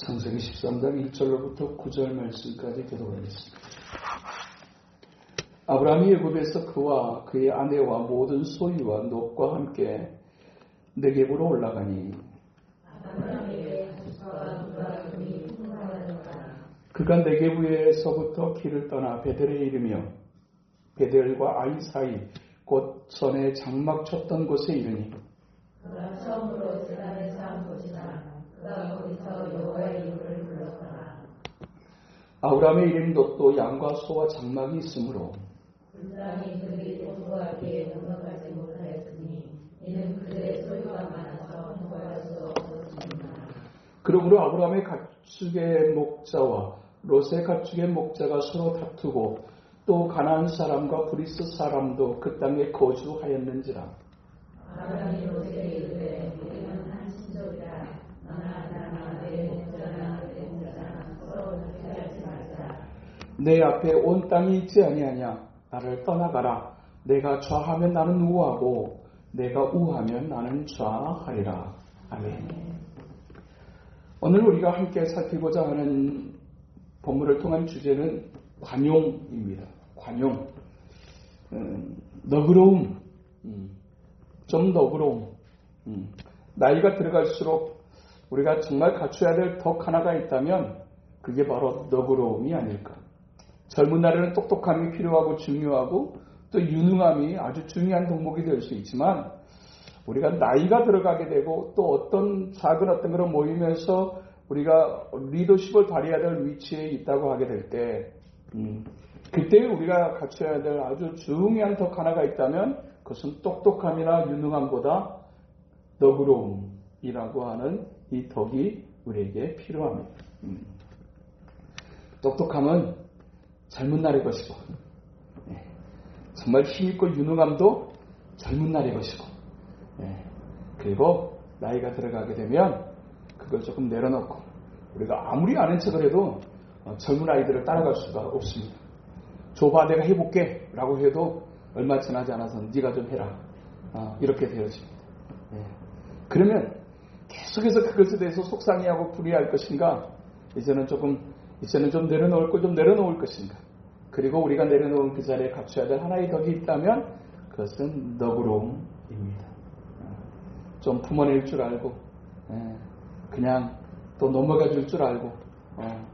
창세기 13장 1절로부터 9절 말씀까지 교독하겠습니다. 아브라함이 애굽에서 그와 그의 아내와 모든 소유와 놋과 함께 네겝으로 올라가니 그가 네겝에서부터 길을 떠나 베델에 이르며 베델과 아이 사이 곧 전에 장막 쳤던 곳에 이르니 그가 처음으로 제단을 쌓은 곳이다. 그가 거기서 여호와의 이름을 불렀더라. 아브라함의 이름 놋도 양과 소와 장막이 있으므로 불쌍히 그들이 여호와께 넘어가지 못하였으니 이는 그들의 소유가 많아서 넘어갈 수 없었습니다. 그러므로 아브라함의 가축의 목자와 롯의 가축의 목자가 서로 다투고 또 가나안 사람과 브리스 사람도 그 땅에 거주하였는지라. 아브라함이 롯에게 이르되 우리는 한 친족이라 너나 내 목자나 내 목자나 서로 다투지 말자. 내 앞에 온 땅이 있지 아니하냐. 나를 떠나가라. 내가 좌하면 나는 우하고 내가 우하면 나는 좌하리라. 아멘. 오늘 우리가 함께 살피고자 하는 본문을 통한 주제는 관용입니다. 관용. 너그러움. 좀 너그러움. 나이가 들어갈수록 우리가 정말 갖춰야 될 덕 하나가 있다면 그게 바로 너그러움이 아닐까. 젊은 날에는 똑똑함이 필요하고 중요하고 또 유능함이 아주 중요한 덕목이 될 수 있지만 우리가 나이가 들어가게 되고 또 어떤 작은 어떤 그런 모임에서 우리가 리더십을 발휘해야 될 위치에 있다고 하게 될 때 그때 우리가 갖춰야 될 아주 중요한 덕 하나가 있다면 그것은 똑똑함이나 유능함보다 너그러움이라고 하는 이 덕이 우리에게 필요합니다. 똑똑함은 젊은 날의 것이고 정말 힘있고 유능함도 젊은 날의 것이고 그리고 나이가 들어가게 되면 그걸 조금 내려놓고 우리가 아무리 아는 척을 해도 젊은 아이들을 따라갈 수가 없습니다. 줘봐 내가 해볼게 라고 해도 얼마 지나지 않아서 네가 좀 해라 이렇게 되어집니다. 그러면 계속해서 그것에 대해서 속상해하고 불의할 것인가 이제는 좀 내려놓을 것인가. 그리고 우리가 내려놓은 그 자리에 갖춰야 될 하나의 덕이 있다면 그것은 너그러움입니다. 좀 품어낼 줄 알고 그냥 또 넘어가 줄 줄 알고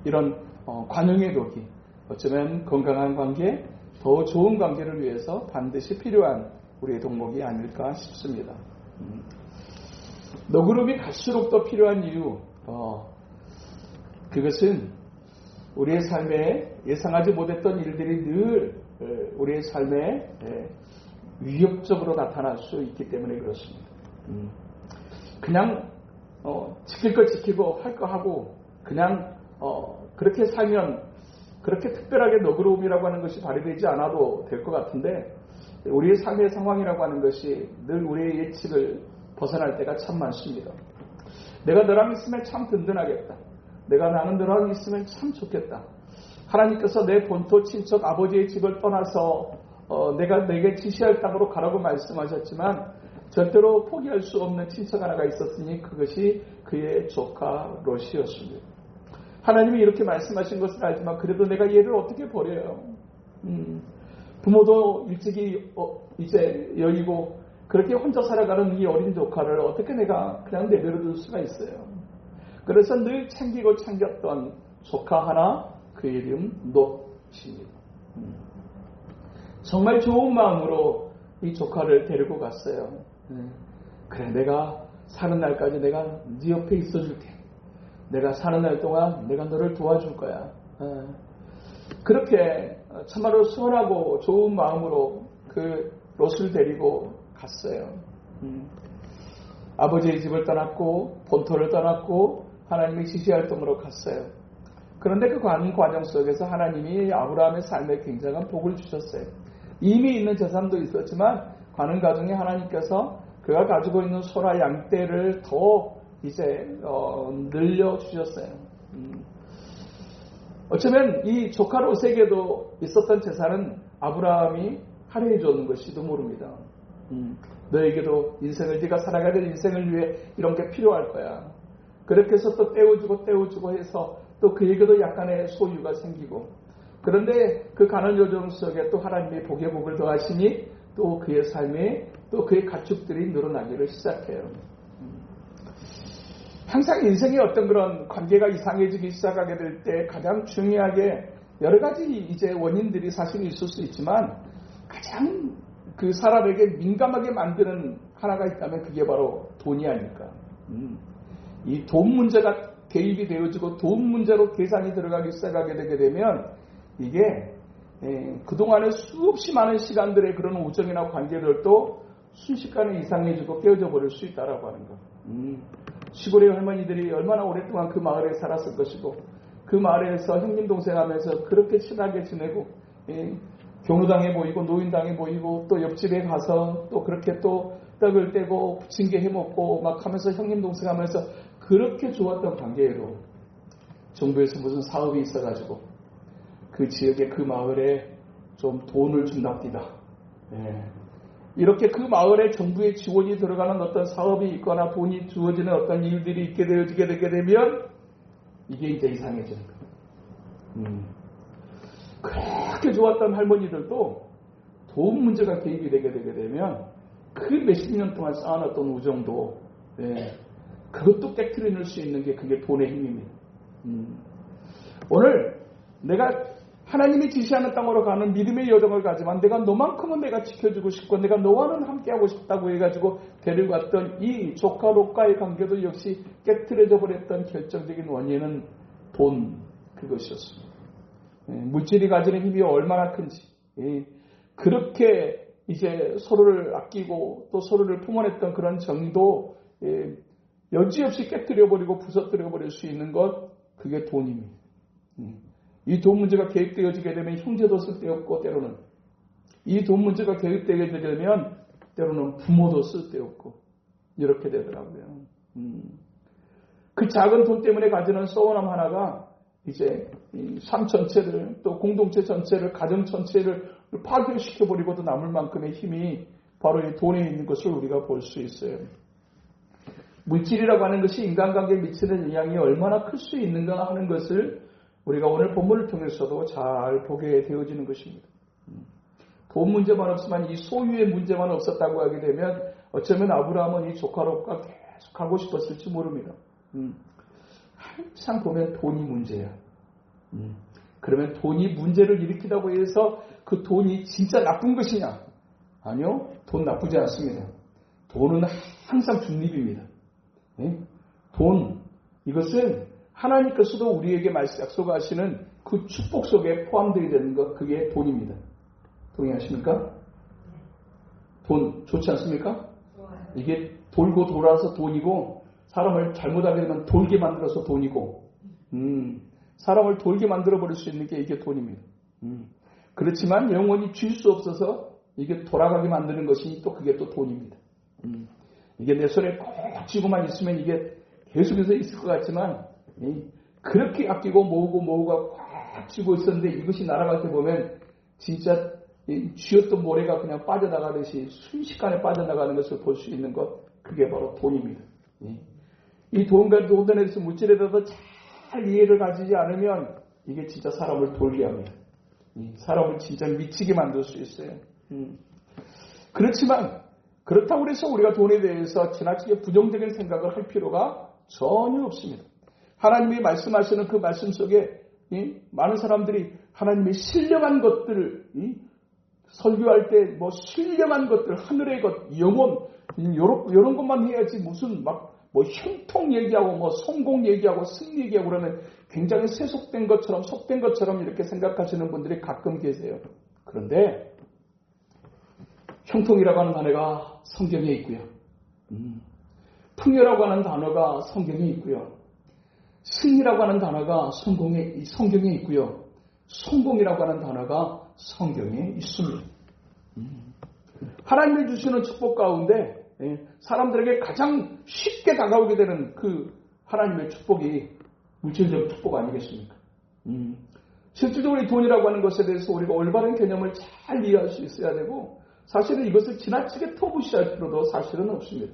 이런 관용의 덕이 어쩌면 건강한 관계, 더 좋은 관계를 위해서 반드시 필요한 우리의 덕목이 아닐까 싶습니다. 너그러움이 갈수록 더 필요한 이유 그것은 우리의 삶에 예상하지 못했던 일들이 늘 우리의 삶에 위협적으로 나타날 수 있기 때문에 그렇습니다. 그냥 지킬 거 지키고 할 거 하고 그냥 그렇게 살면 그렇게 특별하게 너그러움이라고 하는 것이 발휘되지 않아도 될 것 같은데 우리의 삶의 상황이라고 하는 것이 늘 우리의 예측을 벗어날 때가 참 많습니다. 내가 너랑 있으면 참 든든하겠다. 나는 너랑 있으면 참 좋겠다. 하나님께서 내 본토 친척 아버지의 집을 떠나서 내가 내게 지시할 땅으로 가라고 말씀하셨지만 절대로 포기할 수 없는 친척 하나가 있었으니 그것이 그의 조카 롯이었습니다. 하나님이 이렇게 말씀하신 것을 알지만 그래도 내가 얘를 어떻게 버려요? 부모도 일찍이 이제 여의고 그렇게 혼자 살아가는 이 어린 조카를 어떻게 내가 그냥 내버려둘 수가 있어요? 그래서 늘 챙겼던 조카 하나 그 이름 롯입니다. 정말 좋은 마음으로 이 조카를 데리고 갔어요. 그래 내가 사는 날까지 내가 네 옆에 있어줄게. 내가 사는 날 동안 내가 너를 도와줄 거야. 그렇게 참말로 순하고 좋은 마음으로 그 롯을 데리고 갔어요. 아버지의 집을 떠났고 본토를 떠났고 하나님의 지시할 땅으로 갔어요. 그런데 그 과정 속에서 하나님이 아브라함의 삶에 굉장한 복을 주셨어요. 이미 있는 재산도 있었지만 가는 과정에 하나님께서 그가 가지고 있는 소나 양떼를 더 이제 늘려주셨어요. 어쩌면 이 조카 롯에게도 있었던 재산은 아브라함이 할애해 줬는 것이도 모릅니다. 너에게도 인생을 네가 살아가야 될 인생을 위해 이런 게 필요할 거야. 그렇게 해서 또 떼어주고 해서 또 그에게도 약간의 소유가 생기고, 그런데 그 가난 여정 속에 또 하나님의 복에 복을 더하시니 또 그의 삶에 또 그의 가축들이 늘어나기를 시작해요. 항상 인생의 어떤 그런 관계가 이상해지기 시작하게 될 때 가장 중요하게 여러 가지 이제 원인들이 사실 있을 수 있지만, 가장 그 사람에게 민감하게 만드는 하나가 있다면 그게 바로 돈이 아닐까. 이 돈 문제가 개입이 되어지고 돈 문제로 계산이 들어가기 시작하게 되게 되면 이게 그동안에 수없이 많은 시간들의 그런 우정이나 관계들도 순식간에 이상해지고 깨어져 버릴 수 있다라고 하는 거. 시골의 할머니들이 얼마나 오랫동안 그 마을에 살았을 것이고, 그 마을에서 형님 동생 하면서 그렇게 친하게 지내고, 경로당에 모이고 노인당에 모이고 또 옆집에 가서 또 그렇게 또 떡을 떼고 부침개 해먹고 막 하면서 형님 동생 하면서 그렇게 좋았던 관계로 정부에서 무슨 사업이 있어가지고 그 지역에 그 마을에 좀 돈을 준답디다. 이렇게 그 마을에 정부의 지원이 들어가는 어떤 사업이 있거나 돈이 주어지는 어떤 일들이 있게 되어지게 되게 되면 이게 이제 이상해지는 거예요. 그렇게 좋았던 할머니들도 돈 문제가 개입이 되게 되면 그 몇십 년 동안 쌓아놨던 우정도 그것도 깨트려 놓을 수 있는 게 그게 돈의 힘입니다. 오늘 내가 하나님이 지시하는 땅으로 가는 믿음의 여정을 가지만 내가 너만큼은 내가 지켜주고 싶고 내가 너와는 함께하고 싶다고 해가지고 데리고 갔던 이 조카 롯과의 관계도 역시 깨트려져 버렸던 결정적인 원인은 돈, 그것이었습니다. 물질이 가지는 힘이 얼마나 큰지, 그렇게 이제 서로를 아끼고 또 서로를 품어냈던 그런 정도 여지없이 깨뜨려버리고 부서뜨려버릴 수 있는 것, 그게 돈입니다. 이 돈 문제가 개입되어지게 되면 형제도 쓸데없고, 때로는 이 돈 문제가 개입되게 되면 때로는 부모도 쓸데없고, 이렇게 되더라고요. 그 작은 돈 때문에 가지는 서운함 하나가 이제 이 삶 전체를, 또 공동체 전체를, 가정 전체를 파괴시켜버리고도 남을 만큼의 힘이 바로 이 돈에 있는 것을 우리가 볼 수 있어요. 물질이라고 하는 것이 인간관계에 미치는 영향이 얼마나 클 수 있는가 하는 것을 우리가 오늘 본문을 통해서도 잘 보게 되어지는 것입니다. 돈 문제만 없으면, 이 소유의 문제만 없었다고 하게 되면 어쩌면 아브라함은 이 조카 롯과 계속 가고 싶었을지 모릅니다. 항상 보면 돈이 문제야. 그러면 돈이 문제를 일으키다고 해서 그 돈이 진짜 나쁜 것이냐? 아니요, 돈 나쁘지 않습니다. 돈은 항상 중립입니다. 돈, 이것은 하나님께서도 우리에게 약속하시는 그 축복 속에 포함되어 있는 것, 그게 돈입니다. 동의하십니까? 돈 좋지 않습니까? 이게 돌고 돌아서 돈이고, 사람을 잘못하게 되면 돌게 만들어서 돈이고, 사람을 돌게 만들어버릴 수 있는 게 이게 돈입니다. 그렇지만 영원히 줄 수 없어서 이게 돌아가게 만드는 것이 또 그게 또 돈입니다. 이게 내 손에 꼭 쥐고만 있으면 이게 계속해서 있을 것 같지만, 그렇게 아끼고 모으고 꽉 쥐고 있었는데 이것이 날아갈 때 보면 진짜 쥐었던 모래가 그냥 빠져나가듯이 순식간에 빠져나가는 것을 볼 수 있는 것, 그게 바로 돈입니다. 이 돈과 돈에 대해서 물질에 대해서 잘 이해를 가지지 않으면 이게 진짜 사람을 돌게 합니다. 사람을 진짜 미치게 만들 수 있어요. 그렇지만 그렇다고 해서 우리가 돈에 대해서 지나치게 부정적인 생각을 할 필요가 전혀 없습니다. 하나님이 말씀하시는 그 말씀 속에 많은 사람들이 하나님의 신령한 것들을 설교할 때 뭐 신령한 것들, 하늘의 것, 영혼 이런 것만 해야지 무슨 막 뭐 형통 얘기하고 뭐 성공 얘기하고 승리 얘기하고 그러면 굉장히 세속된 것처럼 속된 것처럼 이렇게 생각하시는 분들이 가끔 계세요. 그런데 형통이라고 하는 단어가 성경에 있고요. 풍요라고 하는 단어가 성경에 있고요. 승리라고 하는 단어가 성경에 있고요. 성공이라고 하는 단어가 성경에 있습니다. 하나님이 주시는 축복 가운데 사람들에게 가장 쉽게 다가오게 되는 그 하나님의 축복이 물질적 축복 아니겠습니까? 실질적으로 이 돈이라고 하는 것에 대해서 우리가 올바른 개념을 잘 이해할 수 있어야 되고, 사실은 이것을 지나치게 터부시할 필요도 사실은 없습니다.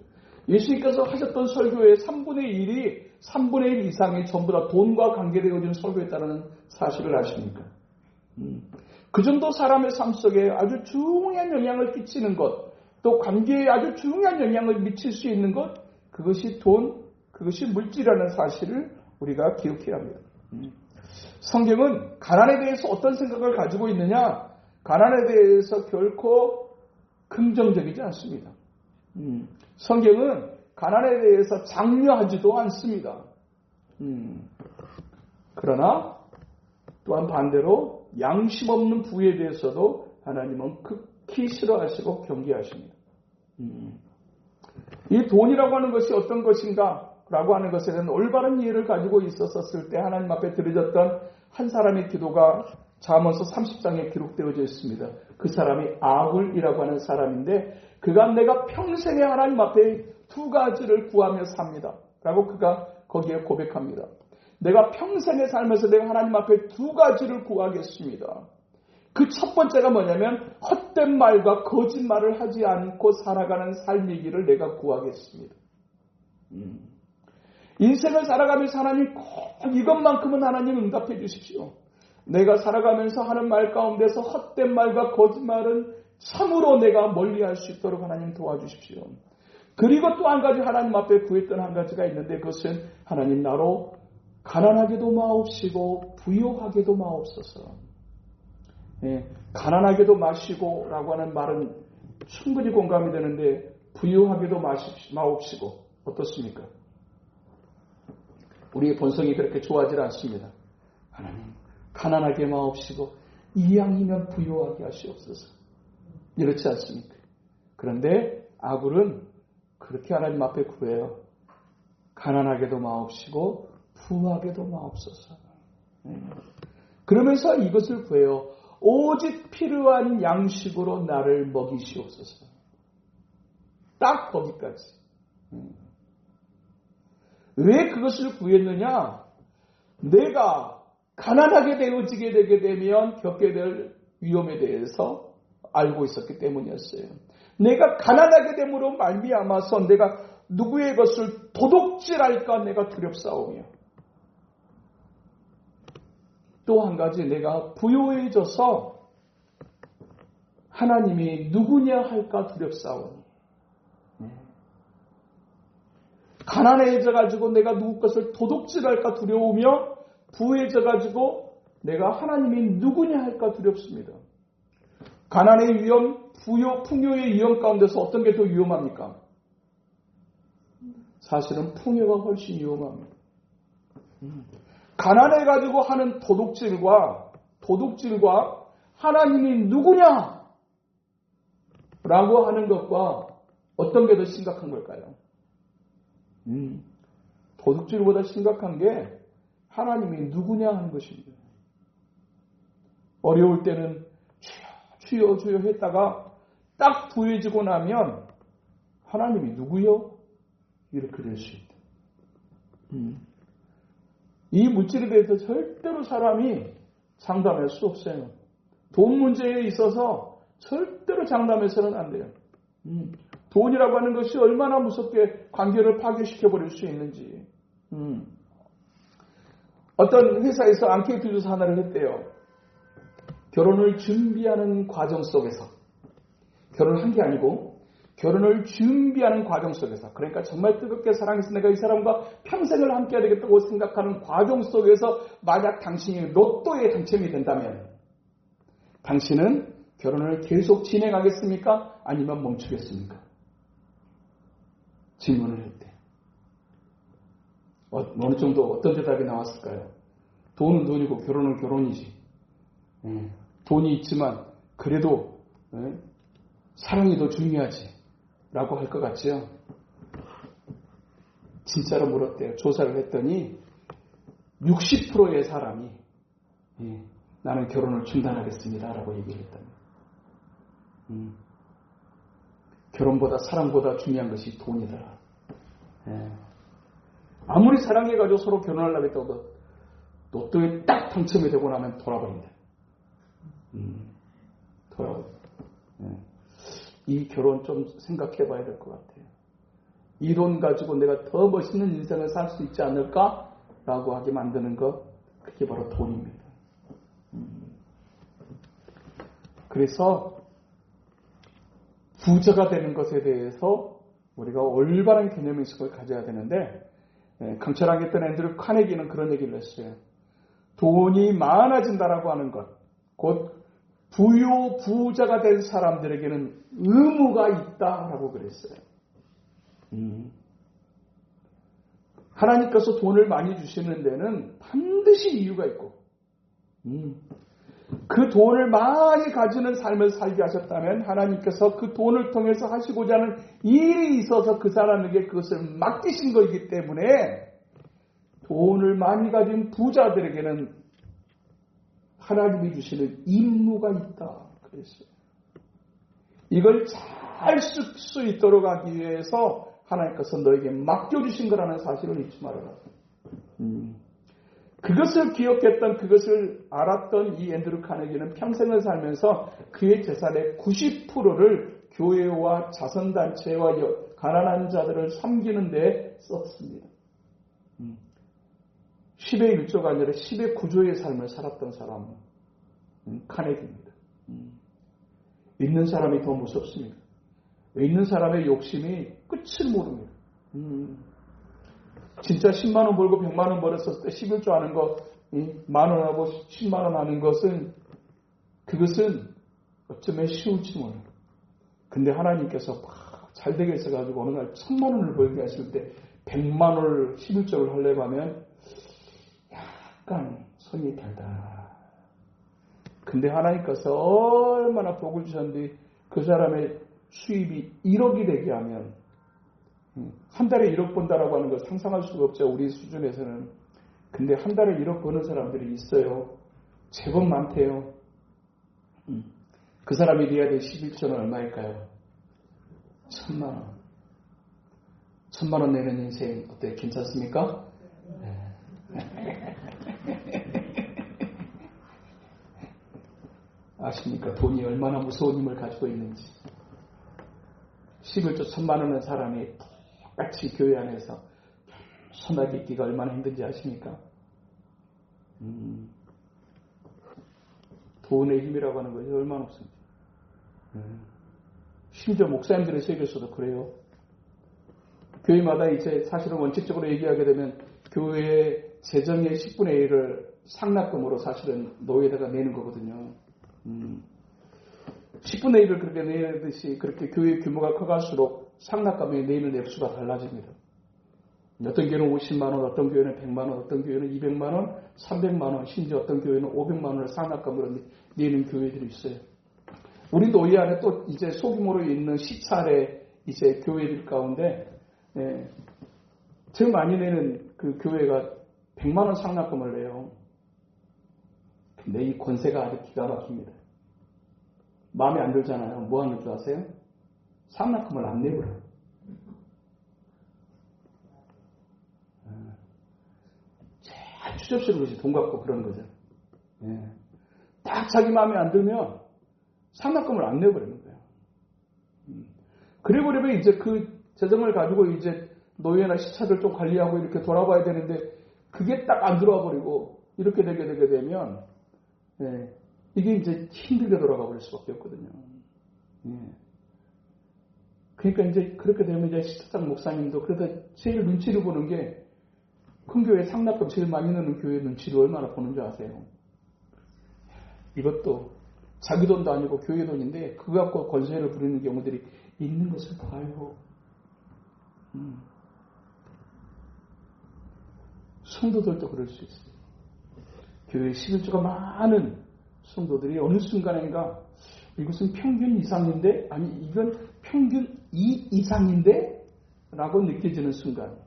예수님께서 하셨던 설교의 3분의 1이 3분의 1 이상이 전부 다 돈과 관계되어진 설교였다는 사실을 아십니까? 그 정도 사람의 삶 속에 아주 중요한 영향을 끼치는 것, 또 관계에 아주 중요한 영향을 미칠 수 있는 것, 그것이 돈, 그것이 물질이라는 사실을 우리가 기억해야 합니다. 성경은 가난에 대해서 어떤 생각을 가지고 있느냐? 가난에 대해서 결코 긍정적이지 않습니다. 성경은 가난에 대해서 장려하지도 않습니다. 그러나 또한 반대로 양심 없는 부에 대해서도 하나님은 극히 싫어하시고 경계하십니다. 이 돈이라고 하는 것이 어떤 것인가? 라고 하는 것에 대한 올바른 이해를 가지고 있었을 때 하나님 앞에 드려졌던 한 사람의 기도가 잠언서 30장에 기록되어져 있습니다. 그 사람이 아굴이라고 하는 사람인데 그가 내가 평생에 하나님 앞에 2가지를 구하며 삽니다. 라고 그가 거기에 고백합니다. 내가 평생에 살면서 내가 하나님 앞에 2가지를 구하겠습니다. 그 첫 번째가 뭐냐면 헛된 말과 거짓말을 하지 않고 살아가는 삶이기를 내가 구하겠습니다. 인생을 살아가면서 하나님 꼭 이것만큼은 하나님 응답해 주십시오. 내가 살아가면서 하는 말 가운데서 헛된 말과 거짓말은 참으로 내가 멀리할 수 있도록 하나님 도와주십시오. 그리고 또 한 가지 하나님 앞에 구했던 한 가지가 있는데 그것은 하나님 나로 가난하게도 마옵시고 부유하게도 마옵소서. 가난하게도 마시고 라고 하는 말은 충분히 공감이 되는데 부유하게도 마옵시고 어떻습니까? 우리의 본성이 그렇게 좋아하지 않습니다. 하나님 가난하게 마옵시고 이왕이면 부유하게 하시옵소서. 이렇지 않습니까? 그런데 아굴은 그렇게 하나님 앞에 구해요. 가난하게도 마옵시고 부하게도 마옵소서. 그러면서 이것을 구해요. 오직 필요한 양식으로 나를 먹이시옵소서. 딱 거기까지. 왜 그것을 구했느냐? 내가 가난하게 되어지게 되게 되면 겪게 될 위험에 대해서 알고 있었기 때문이었어요. 내가 가난하게 됨으로 말미암아서 내가 누구의 것을 도둑질할까 내가 두렵사오며 또 한 가지 내가 부유해져서 하나님이 누구냐 할까 두렵사오니 가난해져가지고 내가 누구 것을 도둑질할까 두려우며 부유해져가지고 내가 하나님이 누구냐 할까 두렵습니다. 가난의 위험, 풍요의 위험 가운데서 어떤 게 더 위험합니까? 사실은 풍요가 훨씬 위험합니다. 가난해가지고 하는 도둑질과 하나님이 누구냐? 라고 하는 것과 어떤 게 더 심각한 걸까요? 도둑질보다 심각한 게 하나님이 누구냐 하는 것입니다. 어려울 때는 주여 주여 했다가 딱 부해지고 나면 하나님이 누구요? 이렇게 될 수 있다. 이 물질에 대해서 절대로 사람이 장담할 수 없어요. 돈 문제에 있어서 절대로 장담해서는 안 돼요. 돈이라고 하는 것이 얼마나 무섭게 관계를 파괴시켜버릴 수 있는지. 어떤 회사에서 앙케이트 조사 하나를 했대요. 결혼을 준비하는 과정 속에서 결혼을 한 게 아니고 결혼을 준비하는 과정 속에서 그러니까 정말 뜨겁게 사랑해서 내가 이 사람과 평생을 함께 해야 되겠다고 생각하는 과정 속에서 만약 당신이 로또에 당첨이 된다면 당신은 결혼을 계속 진행하겠습니까? 아니면 멈추겠습니까? 질문을 했대. 어느 정도 어떤 대답이 나왔을까요? 돈은 돈이고 결혼은 결혼이지. 돈이 있지만 그래도 사랑이 더 중요하지 라고 할 것 같지요. 진짜로 물었대요. 조사를 했더니 60%의 사람이 나는 결혼을 중단하겠습니다 라고 얘기를 했답니다. 결혼보다 사랑보다 중요한 것이 돈이다. 아무리 사랑해가지고 서로 결혼하려고 했다고 로또에 딱 당첨이 되고 나면 돌아버린다. 돌아버린다. 이 결혼 좀 생각해 봐야 될 것 같아요. 이 돈 가지고 내가 더 멋있는 인생을 살 수 있지 않을까라고 하게 만드는 것, 그게 바로 돈입니다. 그래서 부자가 되는 것에 대해서 우리가 올바른 개념의식을 가져야 되는데, 강철하게 했던 앤드류 카네기는 그런 얘기를 했어요. 돈이 많아진다라고 하는 것, 곧 부자가 된 사람들에게는 의무가 있다라고 그랬어요. 하나님께서 돈을 많이 주시는 데는 반드시 이유가 있고, 그 돈을 많이 가지는 삶을 살게 하셨다면 하나님께서 그 돈을 통해서 하시고자 하는 일이 있어서 그 사람에게 그것을 맡기신 것이기 때문에 돈을 많이 가진 부자들에게는 하나님이 주시는 임무가 있다 그랬어요. 이걸 잘 쓸 수 있도록 하기 위해서 하나님께서 너에게 맡겨주신 거라는 사실을 잊지 말아라. 그것을 기억했던, 그것을 알았던 이 앤드류 카네기는 평생을 살면서 그의 재산의 90%를 교회와 자선단체와 가난한 자들을 섬기는 데 썼습니다. 10의 1조가 아니라 10의 9조의 삶을 살았던 사람은 카네기입니다. 있는 사람이 더 무섭습니다. 있는 사람의 욕심이 끝을 모릅니다. 진짜 10만 원 벌고 100만 원 벌었을 때 11조 하는 거, 만 원하고 10만 원 하는 것은, 그것은 어쩌면 쉬울지 몰라요. 근데 하나님께서 잘 되게 있어가지고 어느 날 1000만 원을 벌게 하실 때 100만 원을 11조를 하려고 하면 약간 손이 달다. 근데 하나님께서 얼마나 복을 주셨는데 그 사람의 수입이 1억이 되게 하면, 한 달에 1억 번다라고 하는 걸 상상할 수가 없죠. 우리 수준에서는. 근데 한 달에 1억 버는 사람들이 있어요. 제법 많대요. 그 사람이 내야 될 11조는 얼마일까요? 1000만 원. 1000만 원 내는 인생 어때? 괜찮습니까? 아십니까? 돈이 얼마나 무서운 힘을 가지고 있는지. 11조 1000만 원의 사람이 똑같이 교회 안에서 손하게 있기가 얼마나 힘든지 아십니까? 돈의 힘이라고 하는 것이 얼마나 없습니다. 심지어 목사님들의 세계에서도 그래요. 교회마다 이제 사실은 원칙적으로 얘기하게 되면 교회의 재정의 10분의 1을 상납금으로 사실은 노예에다가 내는 거거든요. 10분의 1을 그렇게 내듯이 그렇게 교회 규모가 커갈수록 상납금에 내는 액수가 달라집니다. 어떤 교회는 50만 원, 어떤 교회는 100만 원, 어떤 교회는 200만 원, 300만 원, 심지어 어떤 교회는 500만 원을 상납금으로 내는 교회들이 있어요. 우리 노예 안에 또 이제 소규모로 있는 시찰의 이제 교회들 가운데 제일 많이 내는 그 교회가 100만 원 상납금을 내요. 근데 이 권세가 아주 기가 막힙니다. 마음에 안 들잖아요. 뭐 하는 줄 아세요? 상납금을 안 내버려요. 제일 추접스러운 것이 돈 갖고 그런 거죠. 딱 자기 마음에 안 들면 상납금을 안 내버리는 거예요. 그래버리면 이제 그 재정을 가지고 이제 노예나 시차를 좀 관리하고 이렇게 돌아봐야 되는데 그게 딱 안 들어와 버리고 이렇게 되게 되면 이게 이제 힘들게 돌아가 버릴 수밖에 없거든요. 그러니까 이제 그렇게 되면 이제 시차장 목사님도 그래서 제일 눈치를 보는 게 큰 교회 상납금 제일 많이 넣는 교회 눈치를 얼마나 보는 줄 아세요? 이것도 자기 돈도 아니고 교회 돈인데 그거 갖고 권세를 부리는 경우들이 있는 것을 봐요. 성도들도 그럴 수 있어요. 교회 11조가 많은 성도들이 어느 순간인가 이것은 평균 이상인데, 아니 이건 평균 2 이상인데 라고 느껴지는 순간,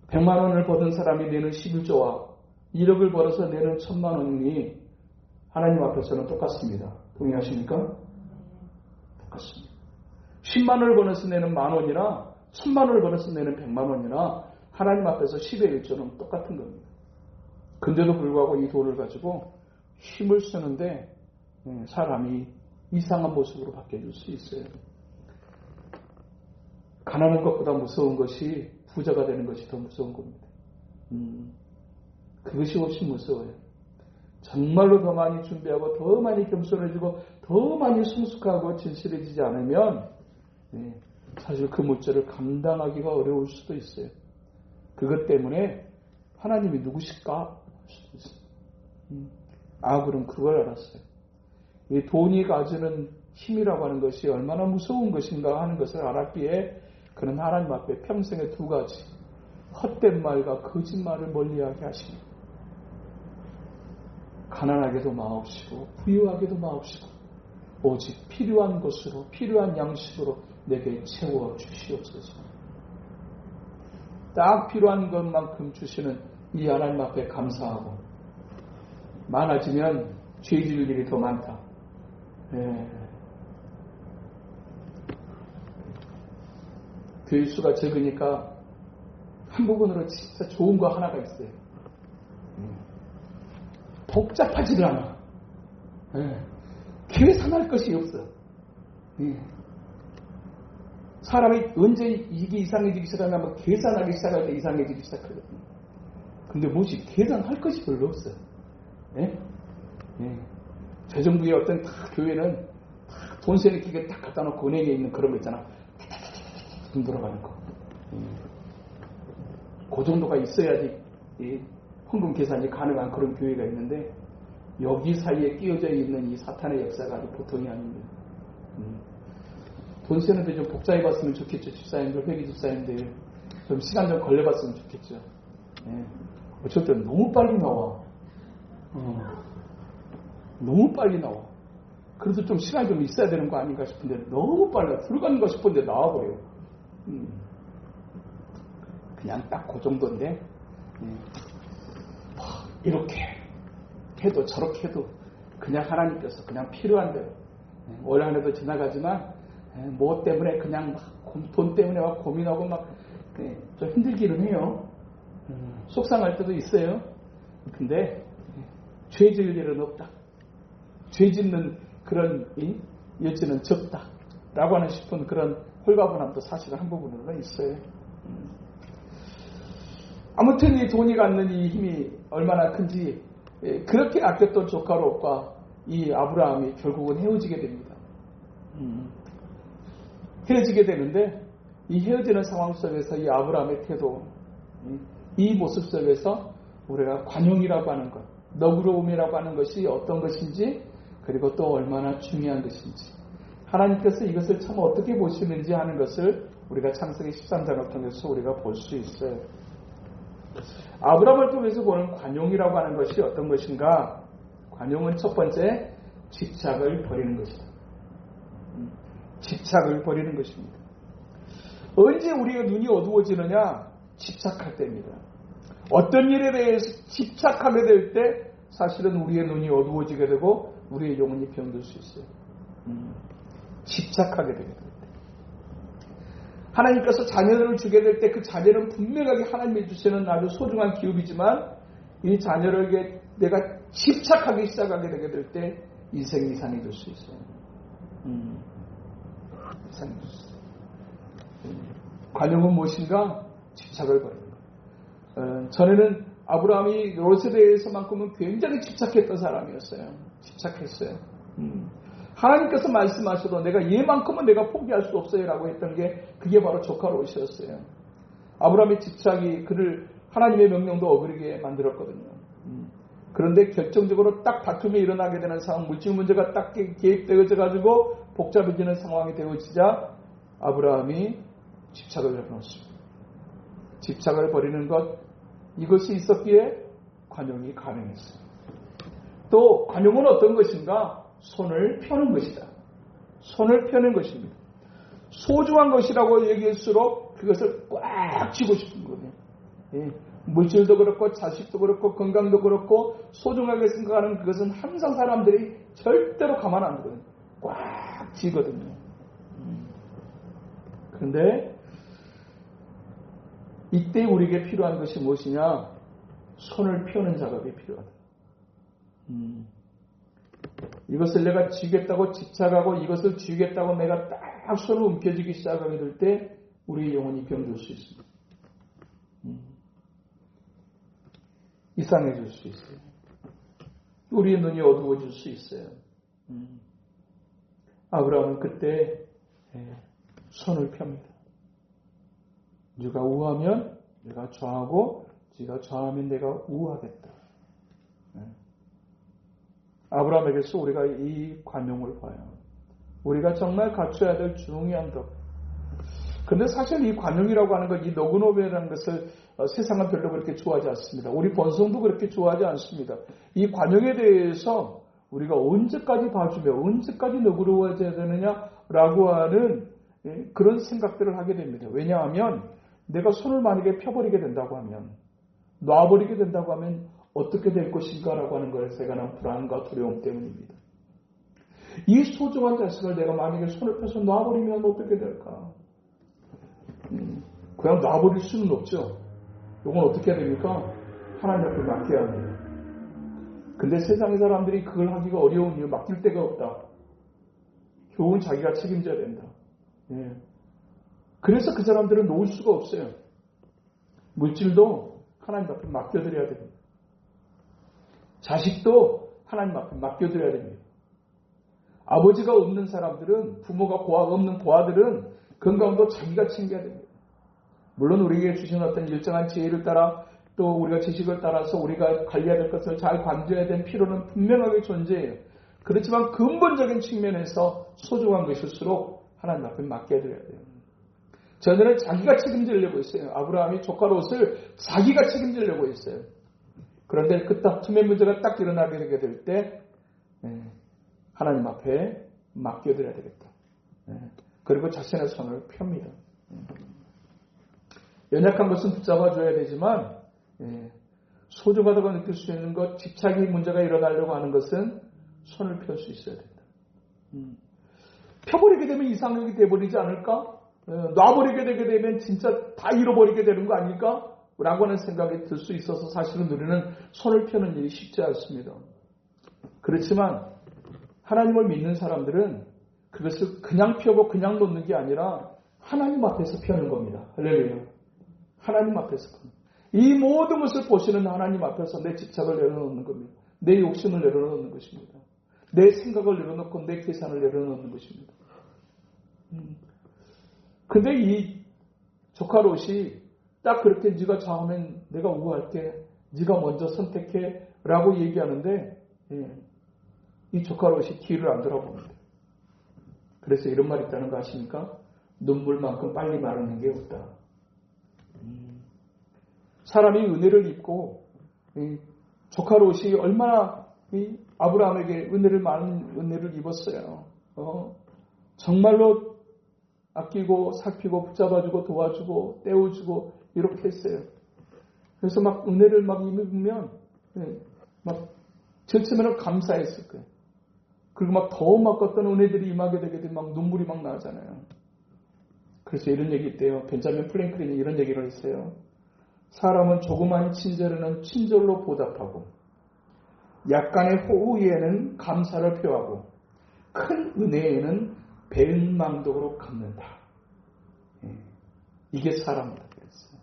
100만 원을 버는 사람이 내는 11조와 1억을 벌어서 내는 1000만 원이 하나님 앞에서는 똑같습니다. 동의하십니까? 똑같습니다. 10만 원을 벌어서 내는 만 원이나 1000만 원을 벌어서 내는 100만 원이나 하나님 앞에서 10의 1조는 똑같은 겁니다. 근데도 불구하고 이 돈을 가지고 힘을 쓰는데 사람이 이상한 모습으로 바뀌어질 수 있어요. 가난한 것보다 무서운 것이 부자가 되는 것이 더 무서운 겁니다. 그것이 훨씬 무서워요. 정말로 더 많이 준비하고 더 많이 겸손해지고 더 많이 성숙하고 진실해지지 않으면 사실 그 문자를 감당하기가 어려울 수도 있어요. 그것 때문에 하나님이 누구실까? 그럼 그걸 알았어요. 이 돈이 가지는 힘이라고 하는 것이 얼마나 무서운 것인가 하는 것을 알았기에 그는 하나님 앞에 평생에 두 가지 헛된 말과 거짓말을 멀리하게 하십니다. 가난하게도 마옵시고 부유하게도 마옵시고 오직 필요한 것으로 필요한 양식으로 내게 채워 주시옵소서. 딱 필요한 것만큼 주시는 이 하나님 앞에 감사하고 많아지면 죄 지을 일이 더 많다. 교회 수가 적으니까 한 부분으로 진짜 좋은 거 하나가 있어요. 복잡하지도 않아. 계산할 것이 없어. 사람이 언제 이게 이상해지기 시작하냐면 계산하기 시작할 때 이상해지기 시작하거든요. 근데 뭐지? 계산할 것이 별로 없어. 저 정부의 어떤 교회는 돈 세는 기계 딱 갖다 놓고 은행에 있는 그런 거 있잖아. 돈 돌아가는 거. 그 정도가 있어야지 헌금 계산이 가능한 그런 교회가 있는데 여기 사이에 끼어져 있는 이 사탄의 역사가 아주 보통이 아닙니다. 돈 세는데 좀 복잡해봤으면 좋겠죠. 집사님들, 회계 집사님들. 좀 시간 좀 걸려봤으면 좋겠죠. 어쨌든 너무 빨리 나와. 너무 빨리 나와. 그래도 좀 시간이 좀 있어야 되는 거 아닌가 싶은데 너무 빨라. 들어가는가 싶은데 나와버려요. 그냥 딱 그 정도인데 이렇게 해도 저렇게 해도 그냥 하나님께서 그냥 필요한 대로 올 한 해도 지나가지만 뭐 때문에 그냥 돈 때문에 막 고민하고 막 좀 힘들기는 해요. 속상할 때도 있어요. 근데 죄 지을 일은 없다. 죄 짓는 그런 여지는 적다. 라고 하는 싶은 그런 홀가분함도 사실 한 부분으로는 있어요. 아무튼 이 돈이 갖는 이 힘이 얼마나 큰지 그렇게 아꼈던 조카 롯과 이 아브라함이 결국은 헤어지게 됩니다. 헤어지게 되는데 이 헤어지는 상황 속에서 이 아브라함의 태도, 이 모습 속에서 우리가 관용이라고 하는 것, 너그러움이라고 하는 것이 어떤 것인지 그리고 또 얼마나 중요한 것인지 하나님께서 이것을 참 어떻게 보시는지 하는 것을 우리가 창세기 13장을 통해서 우리가 볼 수 있어요. 아브라함을 통해서 보는 관용이라고 하는 것이 어떤 것인가? 관용은 첫 번째 집착을 버리는 것이다. 집착을 버리는 것입니다. 언제 우리의 눈이 어두워지느냐? 집착할 때입니다. 어떤 일에 대해서 집착하게 될 때 사실은 우리의 눈이 어두워지게 되고 우리의 영혼이 병들 수 있어요. 집착하게 되게 될 때. 하나님께서 자녀를 주게 될 때 그 자녀는 분명하게 하나님이 주시는 아주 소중한 기업이지만 이 자녀에게 내가 집착하기 시작하게 되게 될 때 인생이 이상해질 수 있어요. 이상해질 수 있어요. 관용은 무엇인가? 집착을 버리는 것. 전에는 아브라함이 롯에 대해서만큼은 굉장히 집착했던 사람이었어요. 집착했어요. 하나님께서 말씀하셔도 내가 얘만큼은 내가 포기할 수 없어요 라고 했던 게 그게 바로 조카 롯이었어요. 아브라함의 집착이 그를 하나님의 명령도 어기게 만들었거든요. 그런데 결정적으로 딱 다툼이 일어나게 되는 상황, 물질 문제가 딱 개입되어져 가지고 복잡해지는 상황이 되어지자 아브라함이 집착을 해놓습니다. 집착을 버리는 것, 이것이 있었기에 관용이 가능했어요. 또 관용은 어떤 것인가? 손을 펴는 것이다. 손을 펴는 것입니다. 소중한 것이라고 얘기할수록 그것을 꽉 쥐고 싶은 거예요. 물질도 그렇고 자식도 그렇고 건강도 그렇고 소중하게 생각하는 그것은 항상 사람들이 절대로 가만 안 두거든요. 꽉 쥐거든요. 그런데 이때 우리에게 필요한 것이 무엇이냐? 손을 펴는 작업이 필요하다. 이것을 내가 쥐겠다고 집착하고 이것을 쥐겠다고 내가 딱 손을 움켜쥐기 시작하게 될 때 우리의 영혼이 병들 수 있습니다. 이상해질 수 있어요. 우리의 눈이 어두워질 수 있어요. 아브라함은 그때 손을 펴니다. 네가 우하면 내가 좌하고 네가 좌하면 내가 우하겠다. 아브라함에게서 우리가 이 관용을 봐요. 우리가 정말 갖춰야 될 중요한 것. 근데 사실 이 관용이라고 하는 것, 이 노그노베라는 것을 세상은 별로 그렇게 좋아하지 않습니다. 우리 본성도 그렇게 좋아하지 않습니다. 이 관용에 대해서 우리가 언제까지 봐주며 언제까지 너그러워져야 되느냐라고 하는 그런 생각들을 하게 됩니다. 왜냐하면 내가 손을 만약에 펴버리게 된다고 하면, 놔버리게 된다고 하면 어떻게 될 것인가라고 하는 것에 관한 불안과 두려움 때문입니다. 이 소중한 자식을 내가 만약에 손을 펴서 놔버리면 어떻게 될까? 그냥 놔버릴 수는 없죠. 이건 어떻게 해야 됩니까? 하나님 앞에 맡겨야 합니다. 근데 세상의 사람들이 그걸 하기가 어려운 이유, 맡길 데가 없다. 결국은 자기가 책임져야 된다. 그래서 그 사람들은 놓을 수가 없어요. 물질도 하나님 앞에 맡겨드려야 됩니다. 자식도 하나님 앞에 맡겨드려야 됩니다. 아버지가 없는 사람들은, 부모가 없는 고아들은 건강도 자기가 챙겨야 됩니다. 물론 우리에게 주신 어떤 일정한 지혜를 따라 또 우리가 지식을 따라서 우리가 관리해야 될 것을 잘 관리해야 될 필요는 분명하게 존재해요. 그렇지만 근본적인 측면에서 소중한 것일수록 하나님 앞에 맡겨드려야 돼요. 저들은 자기가 책임지려고 했어요. 아브라함이 조카 롯을 자기가 책임지려고 했어요. 그런데 그 다툼의 문제가 딱 일어나게 되게 될 때 하나님 앞에 맡겨드려야 되겠다. 그리고 자신의 손을 펴니다. 연약한 것은 붙잡아줘야 되지만 소중하다고 느낄 수 있는 것, 집착이 문제가 일어나려고 하는 것은 손을 펼 수 있어야 된다. 펴버리게 되면 이상하게 돼버리지 않을까? 놔버리게 되게 되면 진짜 다 잃어버리게 되는 거 아닐까? 라고 하는 생각이 들 수 있어서 사실은 우리는 손을 펴는 일이 쉽지 않습니다. 그렇지만 하나님을 믿는 사람들은 그것을 그냥 펴고 그냥 놓는 게 아니라 하나님 앞에서 펴는 겁니다. 할렐루야. 하나님 앞에서. 이 모든 것을 보시는 하나님 앞에서 내 집착을 내려놓는 겁니다. 내 욕심을 내려놓는 것입니다. 내 생각을 내려놓고 내 계산을 내려놓는 것입니다. 근데 이 조카 롯이 딱 그렇게 네가 좌하면 내가 우할게, 네가 먼저 선택해 라고 얘기하는데 이 조카 롯이 뒤를 안 돌아봅니다. 그래서 이런 말이 있다는 거 아십니까? 눈물만큼 빨리 마르는 게 없다. 사람이 은혜를 입고 조카 롯이 얼마나 아브라함에게 많은 은혜를 입었어요. 정말로 아끼고 살피고 붙잡아주고 도와주고 떼어주고 이렇게 했어요. 그래서 막 은혜를 막 입으면 막 절체면은 감사했을 거예요. 그리고 막 더 막 어떤 은혜들이 임하게 되게 되면 막 눈물이 막 나잖아요. 그래서 이런 얘기 있대요. 벤자민 프랭클린이 이런 얘기를 했어요. 사람은 조그만 친절에는 친절로 보답하고 약간의 호의에는 감사를 표하고 큰 은혜에는 배은망덕으로 갚는다. 이게 사람이다. 그랬어요.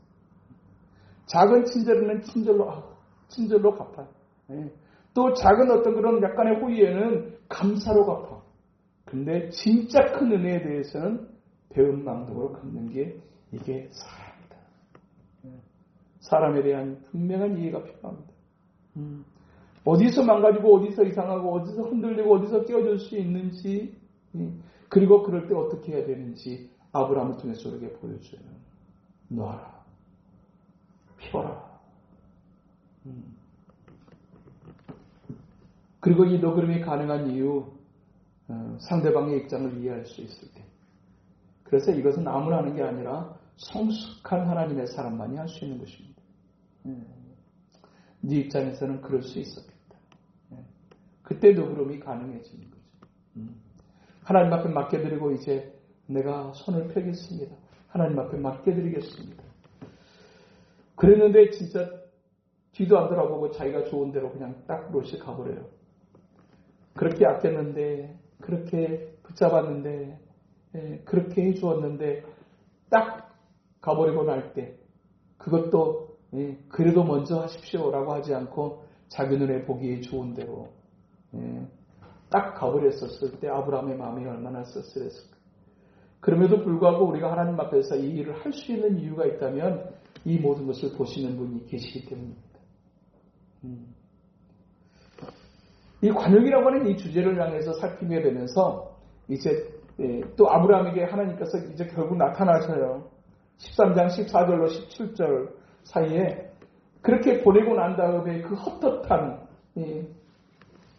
작은 친절에는 친절로 갚아. 또 작은 어떤 그런 약간의 호의에는 감사로 갚아. 근데 진짜 큰 은혜에 대해서는 배은망덕으로 갚는 게 이게 사람이다. 사람에 대한 분명한 이해가 필요합니다. 어디서 망가지고 어디서 이상하고 어디서 흔들리고 어디서 깨어질 수 있는지 그리고 그럴 때 어떻게 해야 되는지 아브라함을 통해서 우리에게 보여줘요. 놔라. 펴라. 그리고 이 너그름이 가능한 이유 상대방의 입장을 이해할 수 있을 때. 그래서 이것은 아무나 하는 게 아니라 성숙한 하나님의 사람만이 할 수 있는 것입니다. 네 입장에서는 그럴 수 있었겠다. 그때 너그름이 가능해지는 거죠. 하나님 앞에 맡겨드리고 이제 내가 손을 펴겠습니다. 하나님 앞에 맡겨드리겠습니다. 그랬는데 진짜 뒤도 안 돌아보고 자기가 좋은 대로 그냥 딱 롯이 가버려요. 그렇게 아꼈는데, 그렇게 붙잡았는데, 그렇게 해주었는데 딱 가버리고 날 때 그것도 그래도 먼저 하십시오라고 하지 않고 자기 눈에 보기 좋은 대로 딱 가버렸었을 때 아브라함의 마음이 얼마나 씁쓸했을까. 그럼에도 불구하고 우리가 하나님 앞에서 이 일을 할 수 있는 이유가 있다면 이 모든 것을 보시는 분이 계시기 때문입니다. 이 관용이라고 하는 이 주제를 향해서 살피게 되면서 이제 또 아브라함에게 하나님께서 이제 결국 나타나셔요. 13장 14절로 17절 사이에 그렇게 보내고 난 다음에 그 헛헛한 이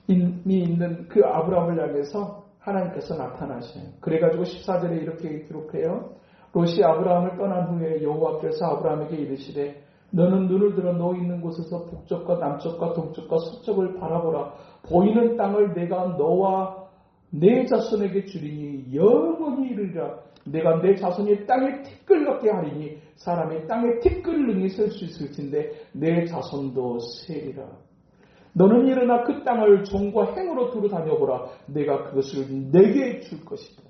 있는 그 아브라함을 향해서 하나님께서 나타나셔요. 그래가지고 14절에 이렇게 기록해요. 롯이 아브라함을 떠난 후에 여호와께서 아브라함에게 이르시되 너는 눈을 들어 너 있는 곳에서 북쪽과 남쪽과 동쪽과 서쪽을 바라보라. 보이는 땅을 내가 너와 내 자손에게 주리니 영원히 이르리라. 내가 내 자손이 땅에 티끌 같게 하리니 사람이 땅에 티끌을 능히 셀 수 있을진데 내 자손도 세리라. 너는 일어나 그 땅을 종과 행으로 두루 다녀보라. 내가 그것을 내게 줄 것이다.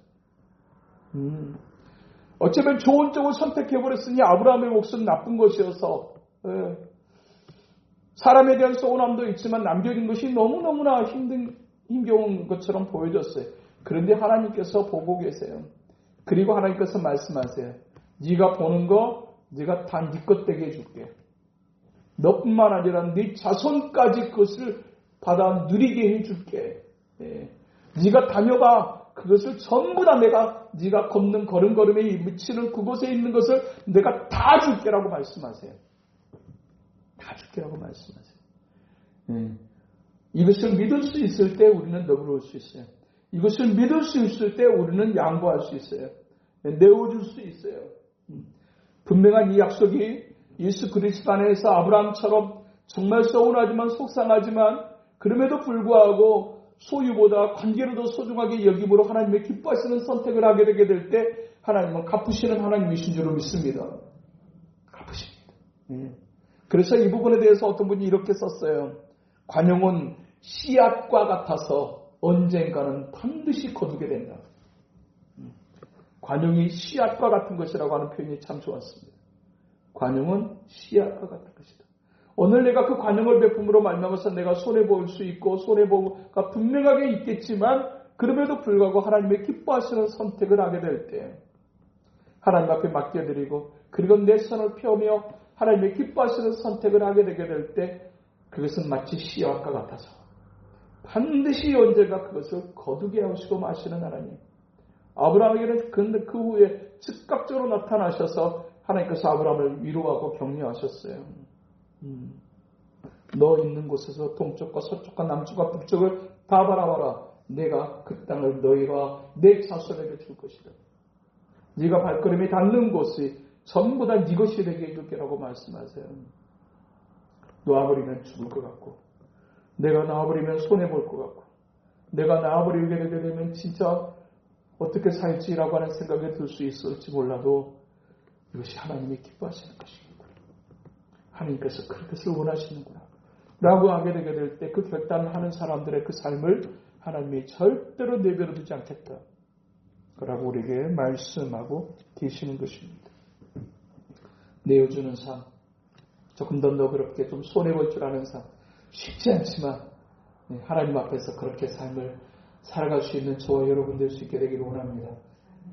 어쩌면 좋은 쪽을 선택해버렸으니 아브라함의 몫은 나쁜 것이어서 사람에 대한 서운함도 있지만 남겨진 것이 너무너무나 힘겨운 것처럼 보여졌어요. 그런데 하나님께서 보고 계세요. 그리고 하나님께서 말씀하세요. 네가 보는 거 네가 다 네 것 되게 해줄게. 너뿐만 아니라 네 자손까지 그것을 받아 누리게 해줄게. 네가 다녀봐. 그것을 전부 다 네가 걷는 걸음걸음에 미치는 그곳에 있는 것을 내가 다 줄게라고 말씀하세요. 다 줄게라고 말씀하세요. 이것을 믿을 수 있을 때 우리는 너그러울 수 있어요. 이것을 믿을 수 있을 때 우리는 양보할 수 있어요. 내어줄 수 있어요. 분명한 이 약속이 예수 그리스도 안에서 아브라함처럼 정말 서운하지만 속상하지만 그럼에도 불구하고 소유보다 관계를 더 소중하게 여김으로 하나님의 기뻐하시는 선택을 하게 되게 될 때 하나님은 갚으시는 하나님이신 줄로 믿습니다. 갚으십니다. 그래서 이 부분에 대해서 어떤 분이 이렇게 썼어요. 관용은 씨앗과 같아서 언젠가는 반드시 거두게 된다. 관용이 씨앗과 같은 것이라고 하는 표현이 참 좋았습니다. 관용은 씨앗과 같은 것이다. 오늘 내가 그 관용을 베품으로 말미암아서 내가 손해볼 수 있고 손해보가 분명하게 있겠지만 그럼에도 불구하고 하나님의 기뻐하시는 선택을 하게 될 때 하나님 앞에 맡겨드리고 그리고 내 손을 펴며 하나님의 기뻐하시는 선택을 하게 되게 될 때 그것은 마치 씨앗과 같아서 반드시 언제가 그것을 거두게 하시고 마시는 하나님. 아브라함에게는 그 후에 즉각적으로 나타나셔서 하나님께서 아브라함을 위로하고 격려하셨어요. 너 있는 곳에서 동쪽과 서쪽과 남쪽과 북쪽을 다 바라봐라. 내가 그 땅을 너희와 내 자손에게 줄 것이다. 네가 발걸음이 닿는 곳이 전부 다 네 것이 되게 해줄게라고 말씀하세요. 놓아버리면 죽을 것 같고 내가 놔버리면 손해볼 것 같고 내가 놔버리게 되게 되면 진짜 어떻게 살지라고 하는 생각이 들 수 있을지 몰라도 이것이 하나님이 기뻐하시는 것이구나. 하나님께서 그것을 원하시는구나. 라고 하게 되게 될 때 그 결단을 하는 사람들의 그 삶을 하나님이 절대로 내버려 두지 않겠다. 라고 우리에게 말씀하고 계시는 것입니다. 내어주는 삶, 조금 더 너그럽게 좀 손해볼 줄 아는 삶, 쉽지 않지만 하나님 앞에서 그렇게 삶을 살아갈 수 있는 저와 여러분 될 수 있게 되기를 원합니다.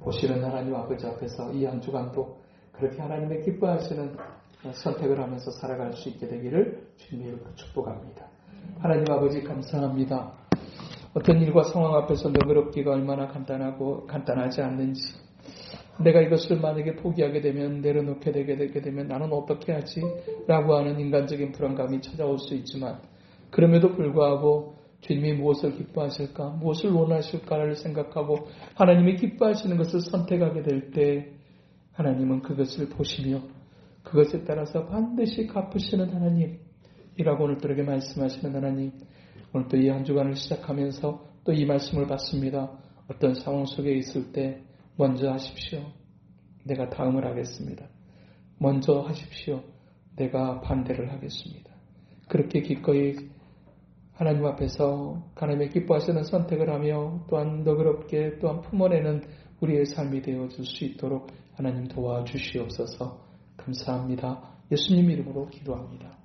보시는 하나님 아버지 앞에서 이 한 주간도 그렇게 하나님의 기뻐하시는 선택을 하면서 살아갈 수 있게 되기를 주님의 이름으로 축복합니다. 하나님 아버지 감사합니다. 어떤 일과 상황 앞에서 너그럽기가 얼마나 간단하지 않는지, 내가 이것을 만약에 포기하게 되면, 내려놓게 되게 되면 나는 어떻게 하지? 라고 하는 인간적인 불안감이 찾아올 수 있지만, 그럼에도 불구하고 주님이 무엇을 기뻐하실까, 무엇을 원하실까를 생각하고 하나님이 기뻐하시는 것을 선택하게 될 때 하나님은 그것을 보시며 그것에 따라서 반드시 갚으시는 하나님이라고 오늘들에게 말씀하시는 하나님, 오늘 또 이 한 주간을 시작하면서 또 이 말씀을 받습니다. 어떤 상황 속에 있을 때 먼저 하십시오. 내가 다음을 하겠습니다. 먼저 하십시오. 내가 반대를 하겠습니다. 그렇게 기꺼이 하나님 앞에서 하나님의 기뻐하시는 선택을 하며 또한 너그럽게 또한 품어내는 우리의 삶이 되어줄 수 있도록 하나님 도와주시옵소서. 감사합니다. 예수님 이름으로 기도합니다.